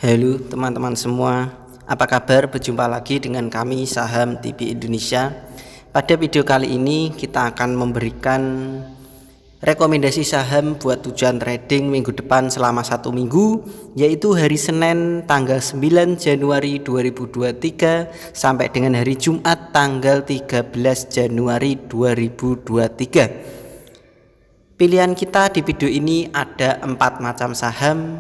Halo teman-teman semua, apa kabar? Berjumpa lagi dengan kami Saham TV Indonesia. Pada video kali ini kita akan memberikan rekomendasi saham buat tujuan trading minggu depan selama 1 minggu, yaitu hari Senin tanggal 9 Januari 2023 sampai dengan hari Jumat tanggal 13 Januari 2023. Pilihan kita di video ini ada 4 macam saham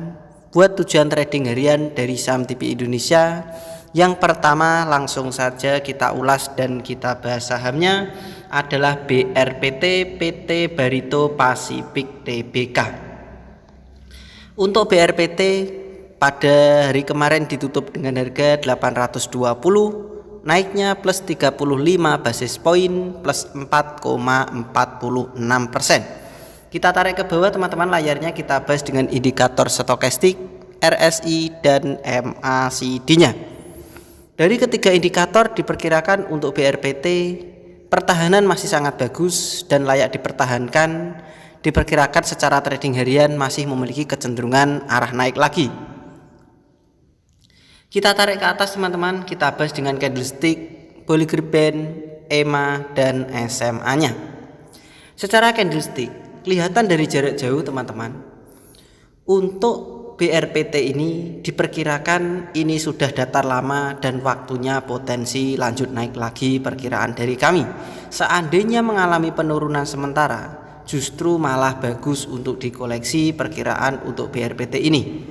buat tujuan trading harian dari Saham TV Indonesia. Yang pertama langsung saja kita ulas dan kita bahas sahamnya adalah BRPT PT Barito Pacific Tbk. Untuk BRPT pada hari kemarin ditutup dengan harga 820, naiknya plus 35 basis poin plus 4,46%. Kita tarik ke bawah teman-teman, layarnya kita bahas dengan indikator stokastik, RSI dan MACD-nya. Dari ketiga indikator diperkirakan untuk BRPT pertahanan masih sangat bagus dan layak dipertahankan. Diperkirakan secara trading harian masih memiliki kecenderungan arah naik lagi. Kita tarik ke atas teman-teman, kita bahas dengan candlestick, Bollinger Band, EMA dan SMA-nya. Secara candlestick kelihatan dari jarak jauh teman-teman, untuk BRPT ini diperkirakan ini sudah datar lama dan waktunya potensi lanjut naik lagi perkiraan dari kami. Seandainya mengalami penurunan sementara, justru malah bagus untuk dikoleksi perkiraan untuk BRPT ini.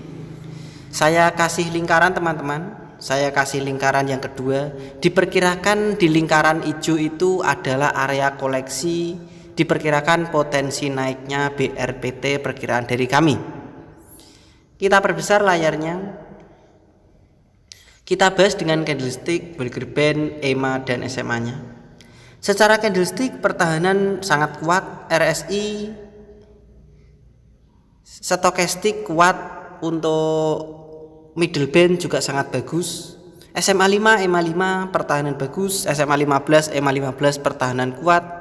Saya kasih lingkaran teman-teman, saya kasih lingkaran yang kedua. Diperkirakan di lingkaran hijau itu adalah area koleksi. Diperkirakan potensi naiknya BRPT perkiraan dari kami. Kita perbesar layarnya, kita bahas dengan candlestick, Bollinger Band, EMA dan SMA-nya. Secara candlestick pertahanan sangat kuat, RSI stokastik kuat, untuk middle band juga sangat bagus. SMA 5, EMA 5 pertahanan bagus, SMA 15, EMA 15 pertahanan kuat.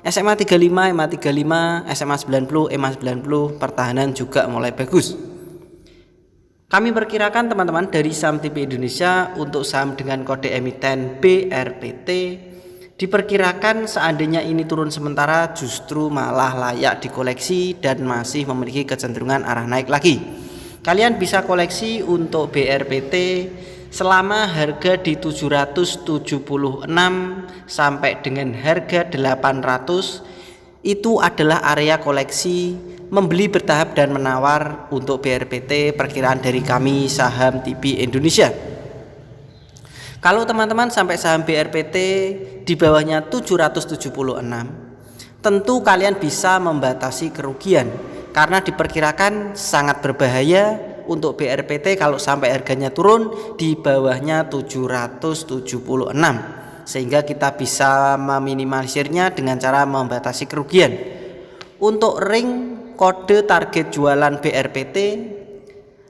SMA 35, EMA 35, SMA 90, EMA 90 pertahanan juga mulai bagus. Kami perkirakan teman-teman dari Saham TV Indonesia untuk saham dengan kode emiten BRPT diperkirakan seandainya ini turun sementara justru malah layak dikoleksi dan masih memiliki kecenderungan arah naik lagi. Kalian bisa koleksi untuk BRPT selama harga di 776 sampai dengan harga 800 itu adalah area koleksi, membeli bertahap dan menawar untuk BRPT perkiraan dari kami Saham TV Indonesia. Kalau teman-teman sampai saham BRPT di bawahnya 776, tentu kalian bisa membatasi kerugian karena diperkirakan sangat berbahaya untuk BRPT kalau sampai harganya turun di bawahnya 776, sehingga kita bisa meminimalisirnya dengan cara membatasi kerugian. Untuk ring kode target jualan BRPT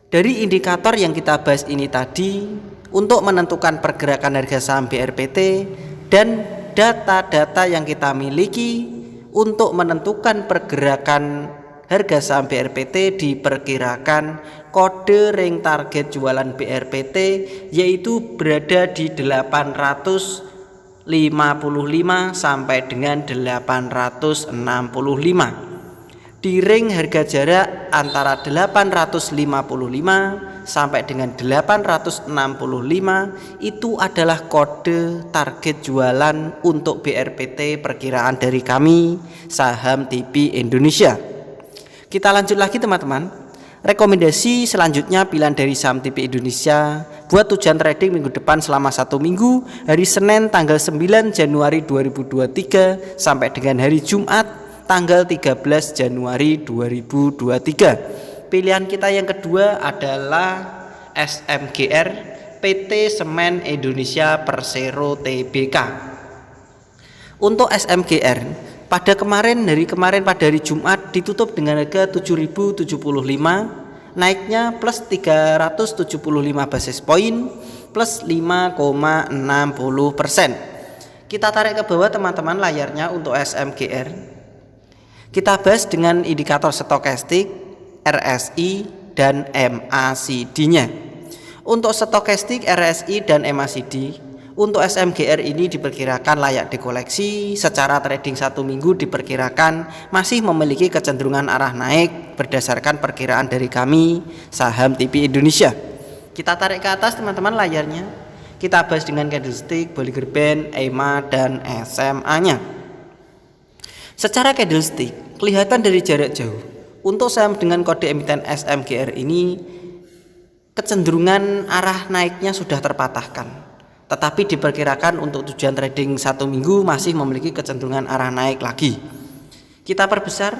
dari indikator yang kita bahas ini tadi, untuk menentukan pergerakan harga saham BRPT dan data-data yang kita miliki untuk menentukan pergerakan harga saham BRPT diperkirakan kode ring target jualan BRPT yaitu berada di 855 sampai dengan 865. Di ring harga jarak antara 855 sampai dengan 865 itu adalah kode target jualan untuk BRPT perkiraan dari kami Saham TV Indonesia. Kita lanjut lagi teman-teman. Rekomendasi selanjutnya pilihan dari Saham TV Indonesia buat tujuan trading minggu depan selama 1 minggu, hari Senin tanggal 9 Januari 2023 sampai dengan hari Jumat tanggal 13 Januari 2023. Pilihan kita yang kedua adalah SMGR PT Semen Indonesia Persero Tbk. Untuk SMGR pada hari kemarin pada hari Jumat ditutup dengan harga 7.075, naiknya plus 375 basis poin plus 5,60%. Kita tarik ke bawah teman-teman layarnya untuk SMGR. Kita bahas dengan indikator stokastik, RSI dan MACD-nya. Untuk stokastik RSI dan MACD, untuk SMGR ini diperkirakan layak dikoleksi. Secara trading 1 minggu diperkirakan masih memiliki kecenderungan arah naik berdasarkan perkiraan dari kami saham TV Indonesia. Kita tarik ke atas teman-teman layarnya. Kita bahas dengan candlestick, Bollinger Band, EMA dan SMA-nya. Secara candlestick kelihatan dari jarak jauh untuk saham dengan kode emiten SMGR ini kecenderungan arah naiknya sudah terpatahkan. Tetapi diperkirakan untuk tujuan trading 1 minggu masih memiliki kecenderungan arah naik lagi. Kita perbesar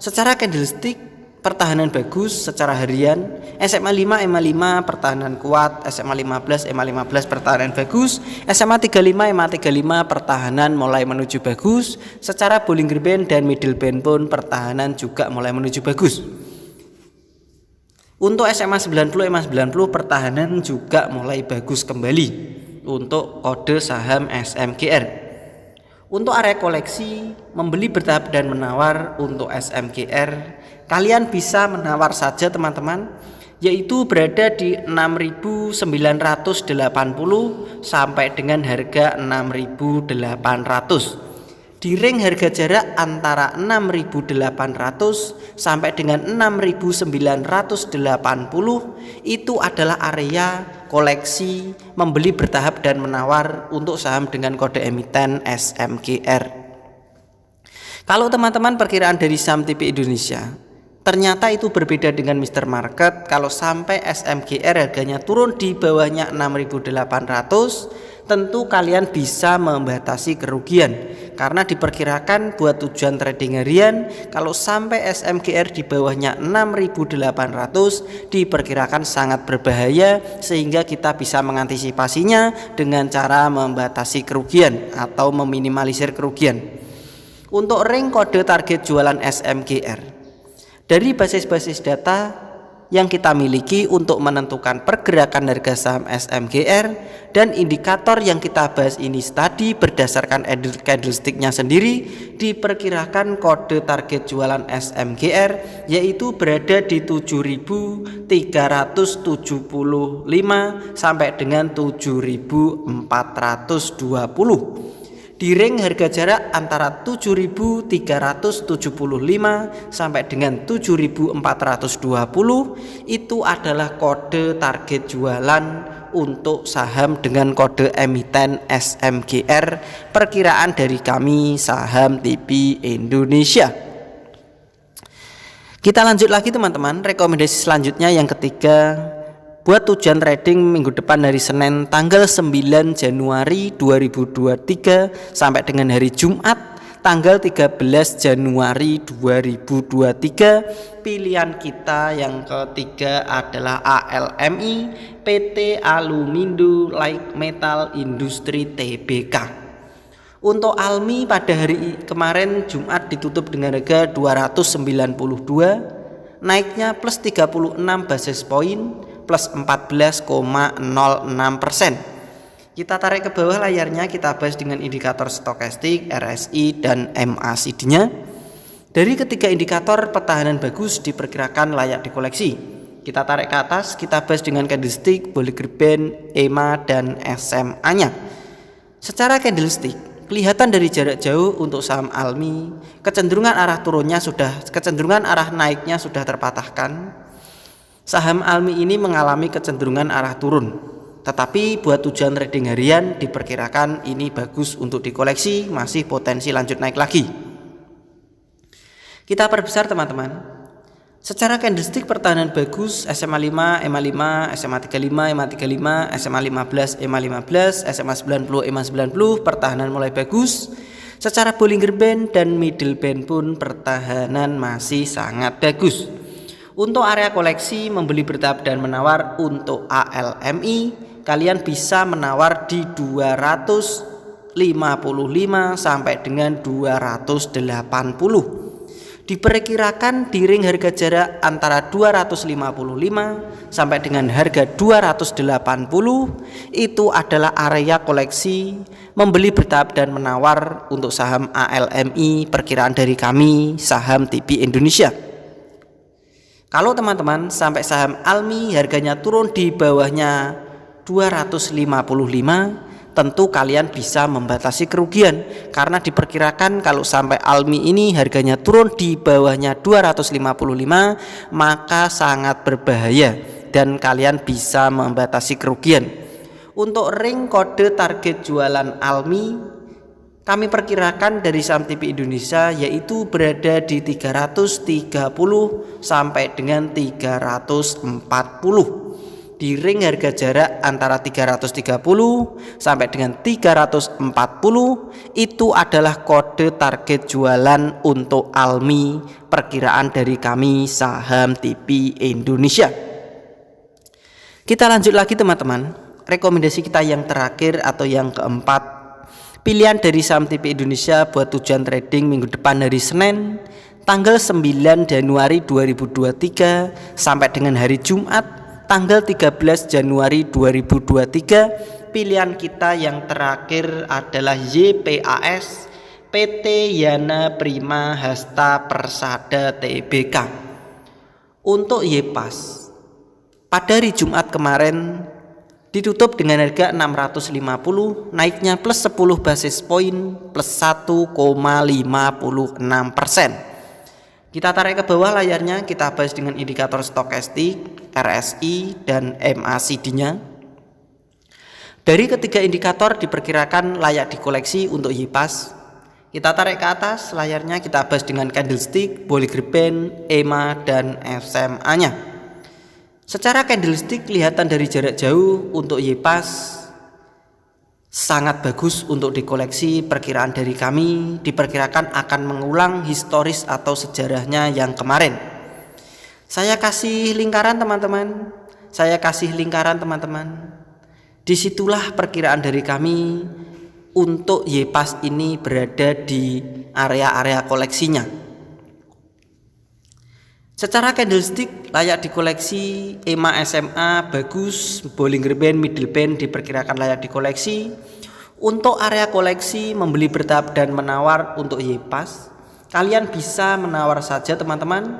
secara candlestick pertahanan bagus secara harian. SMA 5 EMA 5 pertahanan kuat, SMA 15 EMA 15 pertahanan bagus, SMA 35 EMA 35 pertahanan mulai menuju bagus. Secara Bollinger Band dan middle band pun pertahanan juga mulai menuju bagus. Untuk SMA 90 EMA 90 pertahanan juga mulai bagus kembali untuk kode saham SMGR. Untuk area koleksi membeli bertahap dan menawar untuk SMGR, kalian bisa menawar saja teman-teman, yaitu berada di 6.980 sampai dengan harga 6.800. Di ring harga jarak antara 6.800 sampai dengan 6.980 itu adalah area koleksi membeli bertahap dan menawar untuk saham dengan kode emiten SMGR. Kalau teman-teman perkiraan dari saham TV Indonesia ternyata itu berbeda dengan Mr. Market, kalau sampai SMGR harganya turun di bawahnya 6.800, tentu kalian bisa membatasi kerugian karena diperkirakan buat tujuan trading harian kalau sampai SMGR di bawahnya 6.800 diperkirakan sangat berbahaya, sehingga kita bisa mengantisipasinya dengan cara membatasi kerugian atau meminimalisir kerugian. Untuk ring kode target jualan SMGR dari basis-basis data yang kita miliki untuk menentukan pergerakan harga saham SMGR dan indikator yang kita bahas ini tadi berdasarkan candlesticknya sendiri, diperkirakan kode target jualan SMGR yaitu berada di 7.375 sampai dengan 7.420. Di ring harga jarak antara 7.375 sampai dengan 7.420 itu adalah kode target jualan untuk saham dengan kode emiten SMGR perkiraan dari kami saham TV Indonesia. Kita lanjut lagi teman-teman, rekomendasi selanjutnya yang ketiga buat tujuan trading minggu depan hari Senin tanggal 9 Januari 2023 sampai dengan hari Jumat tanggal 13 Januari 2023. Pilihan kita yang ketiga adalah ALMI, PT Alumindo Light Metal Industri Tbk. Untuk ALMI pada hari kemarin Jumat ditutup dengan harga 292, naiknya plus 36 basis point plus 14,06%. Kita tarik ke bawah layarnya, kita bahas dengan indikator stokastik, RSI dan MACD-nya. Dari ketiga indikator pertahanan bagus diperkirakan layak dikoleksi. Kita tarik ke atas, kita bahas dengan candlestick, Bollinger Band, EMA dan SMA-nya. Secara candlestick kelihatan dari jarak jauh untuk saham ALMI kecenderungan arah naiknya sudah terpatahkan. Saham ALMI ini mengalami kecenderungan arah turun, tetapi buat tujuan trading harian diperkirakan ini bagus untuk dikoleksi, masih potensi lanjut naik lagi. Kita perbesar teman-teman. Secara candlestick pertahanan bagus, SMA 5, EMA 5, SMA 35, EMA 35, SMA 15, EMA 15, SMA 90, EMA 90 pertahanan mulai bagus. Secara Bollinger Band dan middle band pun pertahanan masih sangat bagus. Untuk area koleksi membeli bertahap dan menawar untuk ALMI, kalian bisa menawar di 255 sampai dengan 280. Diperkirakan di ring harga jarak antara 255 sampai dengan harga 280 itu adalah area koleksi membeli bertahap dan menawar untuk saham ALMI perkiraan dari kami saham TV Indonesia. Kalau teman-teman sampai saham Almi harganya turun di bawahnya 255, tentu kalian bisa membatasi kerugian, karena diperkirakan kalau sampai Almi ini harganya turun di bawahnya 255 maka sangat berbahaya dan kalian bisa membatasi kerugian. Untuk ring kode target jualan Almi kami perkirakan dari saham TV Indonesia yaitu berada di 330 sampai dengan 340. Di ring harga jarak antara 330 sampai dengan 340 itu adalah kode target jualan untuk Almi perkiraan dari kami saham TV Indonesia. Kita lanjut lagi teman-teman, rekomendasi kita yang terakhir atau yang keempat, pilihan dari saham TV Indonesia buat tujuan trading minggu depan hari Senin tanggal 9 Januari 2023 sampai dengan hari Jumat tanggal 13 Januari 2023. Pilihan kita yang terakhir adalah YPAS PT Yana Prima Hasta Persada Tbk. Untuk YPAS pada hari Jumat kemarin ditutup dengan harga 650, naiknya plus 10 basis poin plus 1,56%. Kita tarik ke bawah layarnya, kita bahas dengan indikator stokastik, RSI, dan MACD-nya. Dari ketiga indikator diperkirakan layak dikoleksi untuk YPAS. Kita tarik ke atas layarnya, kita bahas dengan candlestick, Bollinger Band, EMA, dan SMA-nya. Secara candlestick kelihatan dari jarak jauh untuk YPAS sangat bagus untuk dikoleksi. Perkiraan dari kami diperkirakan akan mengulang historis atau sejarahnya yang kemarin. Saya kasih lingkaran teman-teman. Disitulah perkiraan dari kami untuk YPAS ini berada di area-area koleksinya. Secara candlestick layak dikoleksi, EMA SMA bagus, Bollinger Band, Middle Band diperkirakan layak dikoleksi. Untuk area koleksi membeli bertahap dan menawar untuk YPAS, kalian bisa menawar saja teman-teman,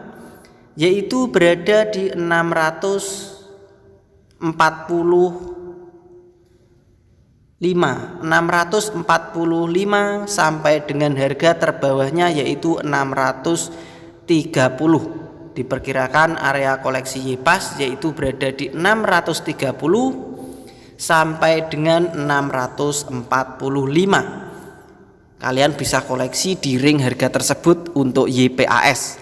yaitu berada di 645 sampai dengan harga terbawahnya yaitu 630. Diperkirakan area koleksi YPAS yaitu berada di 630 sampai dengan 645. Kalian bisa koleksi di ring harga tersebut untuk YPAS.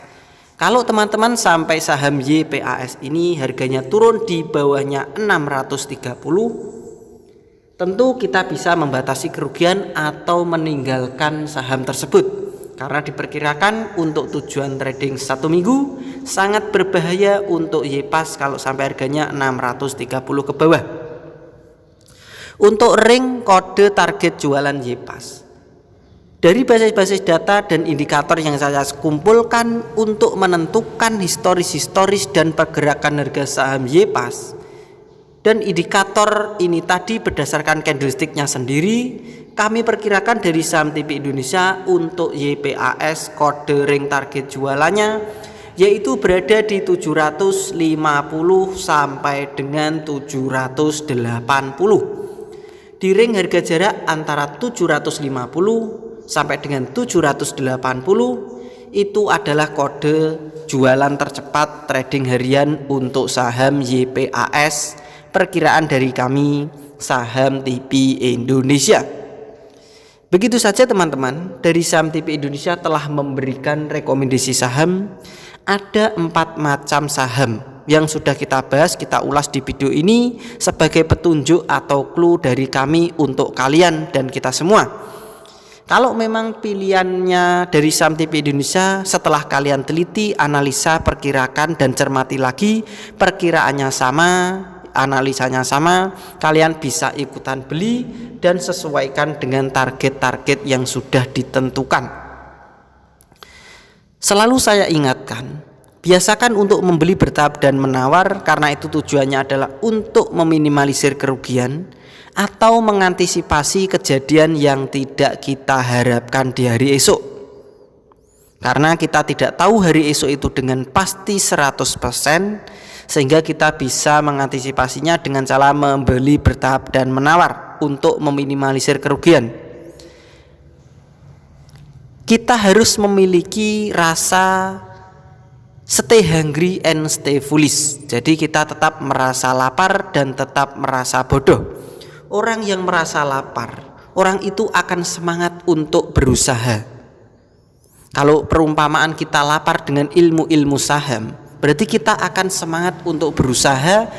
Kalau teman-teman sampai saham YPAS ini harganya turun di bawahnya 630, tentu kita bisa membatasi kerugian atau meninggalkan saham tersebut. Karena diperkirakan untuk tujuan trading 1 minggu sangat berbahaya untuk YPAS kalau sampai harganya 630 ke bawah. Untuk ring kode target jualan YPAS, dari basis-basis data dan indikator yang saya kumpulkan untuk menentukan historis dan pergerakan harga saham YPAS, dan indikator ini tadi berdasarkan candlesticknya sendiri, kami perkirakan dari saham TV Indonesia untuk YPAS kode ring target jualannya yaitu berada di 750 sampai dengan 780. Di ring harga jarak antara 750 sampai dengan 780 itu adalah kode jualan tercepat trading harian untuk saham YPAS perkiraan dari kami saham TV Indonesia. Begitu saja teman-teman, dari saham TV Indonesia telah memberikan rekomendasi saham. Ada 4 macam saham yang sudah kita bahas, kita ulas di video ini sebagai petunjuk atau clue dari kami untuk kalian dan kita semua. Kalau memang pilihannya dari saham TV Indonesia, setelah kalian teliti, analisa, perkirakan dan cermati lagi, perkiraannya sama, analisanya sama, kalian bisa ikutan beli dan sesuaikan dengan target-target yang sudah ditentukan. Selalu saya ingatkan, biasakan untuk membeli bertahap dan menawar, karena itu tujuannya adalah untuk meminimalisir kerugian atau mengantisipasi kejadian yang tidak kita harapkan di hari esok. Karena kita tidak tahu hari esok itu dengan pasti 100%, sehingga kita bisa mengantisipasinya dengan cara membeli bertahap dan menawar untuk meminimalisir kerugian. Kita harus memiliki rasa stay hungry and stay foolish. Jadi kita tetap merasa lapar dan tetap merasa bodoh. Orang yang merasa lapar, orang itu akan semangat untuk berusaha. Kalau perumpamaan kita lapar dengan ilmu-ilmu saham, berarti kita akan semangat untuk berusaha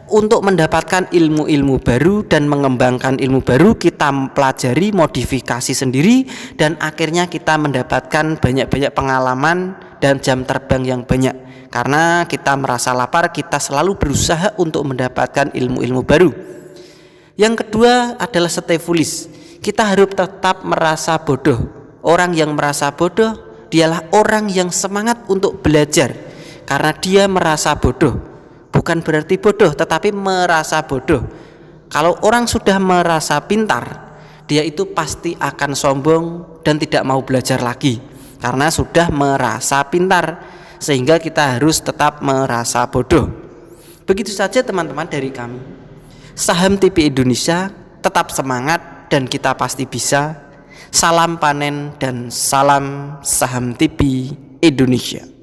untuk mendapatkan ilmu-ilmu baru dan mengembangkan ilmu baru. Kita pelajari, modifikasi sendiri, dan akhirnya kita mendapatkan banyak-banyak pengalaman dan jam terbang yang banyak. Karena kita merasa lapar, kita selalu berusaha untuk mendapatkan ilmu-ilmu baru. Yang kedua adalah stay foolish. Kita harus tetap merasa bodoh. Orang yang merasa bodoh dialah orang yang semangat untuk belajar karena dia merasa bodoh. Bukan berarti bodoh, tetapi merasa bodoh. Kalau orang sudah merasa pintar, dia itu pasti akan sombong dan tidak mau belajar lagi karena sudah merasa pintar. Sehingga kita harus tetap merasa bodoh. Begitu saja teman-teman dari kami. Saham TV Indonesia, tetap semangat dan kita pasti bisa. Salam panen dan salam Saham TV Indonesia.